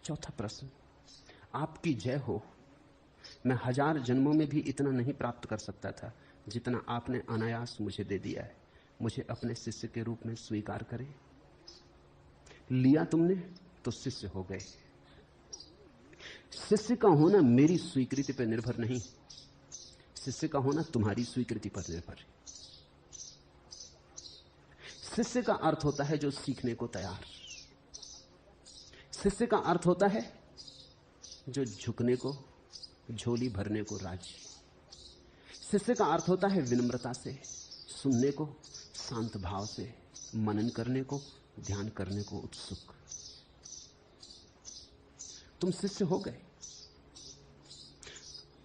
चौथा प्रश्न, आपकी जय हो। मैं 1000 जन्मों में भी इतना नहीं प्राप्त कर सकता था जितना आपने अनायास मुझे दे दिया है। मुझे अपने शिष्य के रूप में स्वीकार करें। लिया तुमने तो शिष्य हो गए। शिष्य का होना मेरी स्वीकृति पर निर्भर नहीं, शिष्य का होना तुम्हारी स्वीकृति पर निर्भर है। शिष्य का अर्थ होता है जो सीखने को तैयार। शिष्य का अर्थ होता है जो झुकने को, झोली भरने को राजी। शिष्य का अर्थ होता है विनम्रता से सुनने को, शांत भाव से मनन करने को, ध्यान करने को उत्सुक। तुम शिष्य हो गए।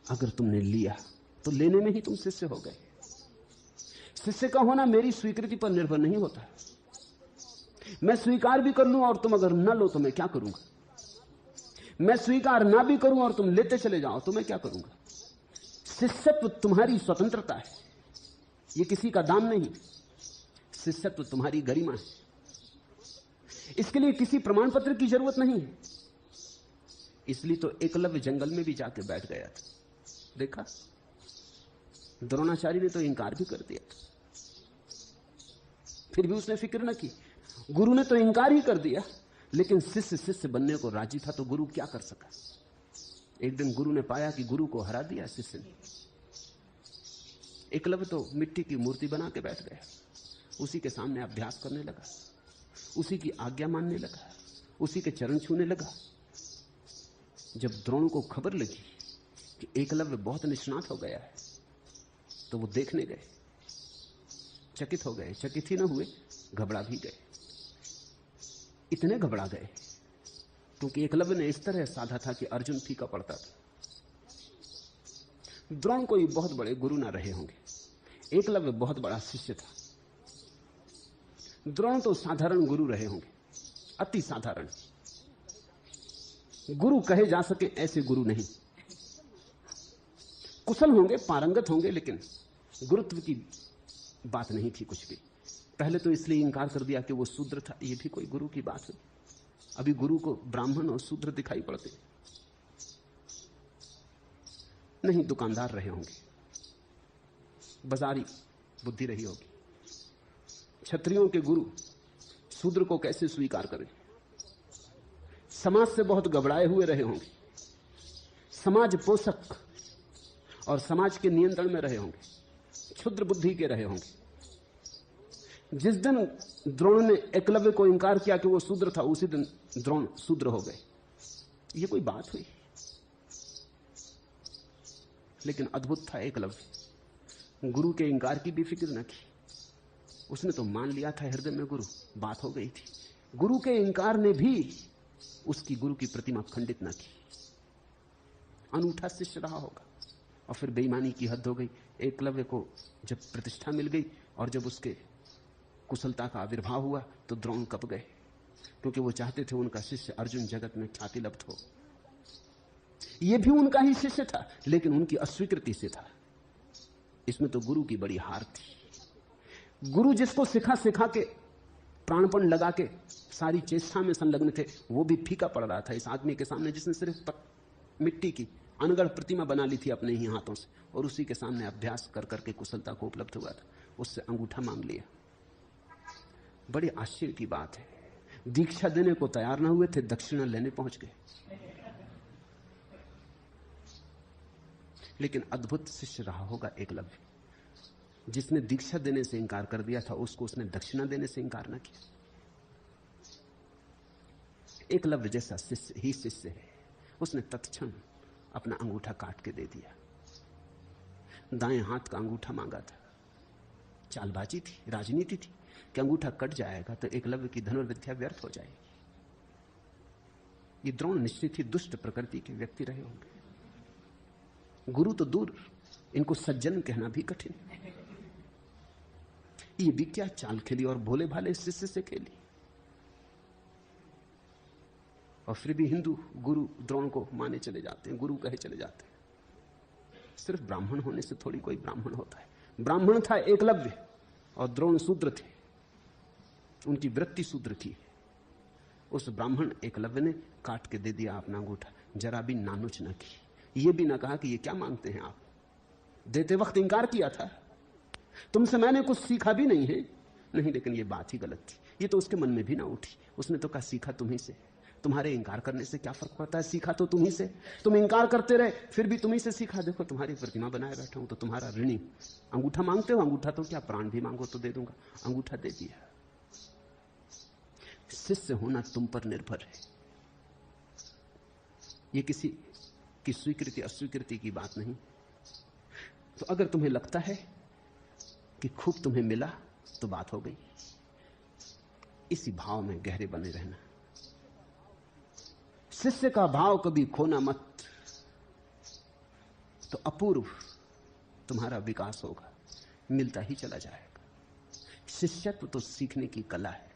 अगर तुमने लिया तो लेने में ही तुम शिष्य हो गए। शिष्य का होना मेरी स्वीकृति पर निर्भर नहीं होता। मैं स्वीकार भी कर लूं और तुम अगर न लो तो मैं क्या करूंगा? मैं स्वीकार ना भी करूं और तुम लेते चले जाओ तो मैं क्या करूंगा? शिष्यत्व तुम्हारी स्वतंत्रता है, यह किसी का दान नहीं। शिष्यत्व तुम्हारी गरिमा है, इसके लिए किसी प्रमाण पत्र की जरूरत नहीं है। इसलिए तो एकलव्य जंगल में भी जाके बैठ गया था। देखा, द्रोणाचार्य ने तो इंकार भी कर दिया था, फिर भी उसने फिक्र न की। गुरु ने तो इंकार ही कर दिया, लेकिन शिष्य शिष्य बनने को राजी था, तो गुरु क्या कर सका? एक दिन गुरु ने पाया कि गुरु को हरा दिया शिष्य ने। एकलव्य तो मिट्टी की मूर्ति बना के बैठ गया, उसी के सामने अभ्यास करने लगा, उसी की आज्ञा मानने लगा, उसी के चरण छूने लगा। जब द्रोण को खबर लगी कि एकलव्य बहुत निष्णात हो गया है, तो वो देखने गए। चकित हो गए, चकित ही न हुए, घबरा भी गए। इतने घबरा गए क्योंकि एकलव्य ने इस तरह साधा था कि अर्जुन फीका पड़ता था। द्रोण कोई बहुत बड़े गुरु ना रहे होंगे, एकलव्य बहुत बड़ा शिष्य था। द्रोण तो साधारण गुरु रहे होंगे, अति साधारण। गुरु कहे जा सके ऐसे गुरु नहीं। कुशल होंगे, पारंगत होंगे, लेकिन गुरुत्व की बात नहीं थी कुछ भी। पहले तो इसलिए इंकार कर दिया कि वो शूद्र था, ये भी कोई गुरु की बात है? अभी गुरु को ब्राह्मण और शूद्र दिखाई पड़ते नहीं। दुकानदार रहे होंगे, बाजारी बुद्धि रही होगी। क्षत्रियों के गुरु शूद्र को कैसे स्वीकार करें? समाज से बहुत घबराए हुए रहे होंगे, समाज पोषक और समाज के नियंत्रण में रहे होंगे, क्षुद्र बुद्धि के रहे होंगे। जिस दिन द्रोण ने एकलव्य को इंकार किया कि वो शूद्र था, उसी दिन द्रोण शूद्र हो गए। ये कोई बात हुई? लेकिन अद्भुत था एकलव्य, गुरु के इंकार की भी फिक्र न की। उसने तो मान लिया था हृदय में, गुरु बात हो गई थी। गुरु के इंकार ने भी उसकी गुरु की प्रतिमा खंडित न की। अनूठा शिष्य रहा होगा। और फिर बेईमानी की हद हो गई। एकलव्य को जब प्रतिष्ठा मिल गई और जब उसके कुशलता का आविर्भाव हुआ, तो द्रोण कब गए, क्योंकि वो चाहते थे उनका शिष्य अर्जुन जगत में ख्याति लब्ध हो। यह भी उनका ही शिष्य था, लेकिन उनकी अस्वीकृति से था। इसमें तो गुरु की बड़ी हार थी। गुरु जिसको सिखा सिखा के, प्राणपण लगा के सारी चेष्टा में संलग्न थे, वो भी फीका पड़ रहा था इस आदमी के सामने जिसने सिर्फ मिट्टी की अनगढ़ प्रतिमा बना ली थी अपने ही हाथों से, और उसी के सामने अभ्यास कर करके कुशलता को उपलब्ध हुआ था। उससे अंगूठा मांग लिया। बड़े आश्चर्य की बात है, दीक्षा देने को तैयार ना हुए थे, दक्षिणा लेने पहुंच गए। लेकिन अद्भुत शिष्य रहा होगा एकलव्य। जिसने दीक्षा देने से इंकार कर दिया था, उसको उसने दक्षिणा देने से इंकार ना किया। एकलव्य जैसा शिष्य ही शिष्य है। उसने तत्क्षण अपना अंगूठा काट के दे दिया। दाएं हाथ का अंगूठा मांगा था। चालबाजी थी, राजनीति थी कि अंगूठा कट जाएगा तो एकलव्य की धनुर्विद्या व्यर्थ हो जाएगी। ये द्रोण निश्चित ही दुष्ट प्रकृति के व्यक्ति रहे होंगे। गुरु तो दूर, इनको सज्जन कहना भी कठिन। ये भी क्या चाल खेली और भोले भाले शिष्य से खेली। और फिर भी हिंदू गुरु द्रोण को माने चले जाते हैं, गुरु कहे चले जाते हैं। सिर्फ ब्राह्मण होने से थोड़ी कोई ब्राह्मण होता है। ब्राह्मण था एकलव्य और द्रोण शूद्र थे, उनकी वृत्ति शूद्र की। उस ब्राह्मण एकलव्य ने काट के दे दिया अपना अंगूठा, जरा भी नानुच न की, ये भी ना कहा कि ये क्या मांगते हैं आप। देते वक्त इंकार किया था, तुमसे मैंने कुछ सीखा भी नहीं है। नहीं, लेकिन ये बात ही गलत थी, ये तो उसके मन में भी ना उठी। उसने तो कहा सीखा तुम्ही से, तुम्हारे इंकार करने से क्या फर्क पड़ता है, सीखा तो तुम्ही से। तुम इंकार करते रहे, फिर भी तुम्ही से सीखा। देखो तुम्हारी प्रतिमा बनाए बैठा हूं तो तुम्हारा ऋणी। अंगूठा मांगते हो, अंगूठा तो क्या, प्राण भी मांगो तो दे दूंगा। अंगूठा दे दिया। शिष्य होना तुम पर निर्भर है। ये किसी की स्वीकृति अस्वीकृति की बात नहीं। तो अगर तुम्हें लगता है कि खूब तुम्हें मिला तो बात हो गई। इसी भाव में गहरे बने रहना। शिष्य का भाव कभी खोना मत, तो अपूर्व तुम्हारा विकास होगा, मिलता ही चला जाएगा। शिष्यत्व तो सीखने की कला है।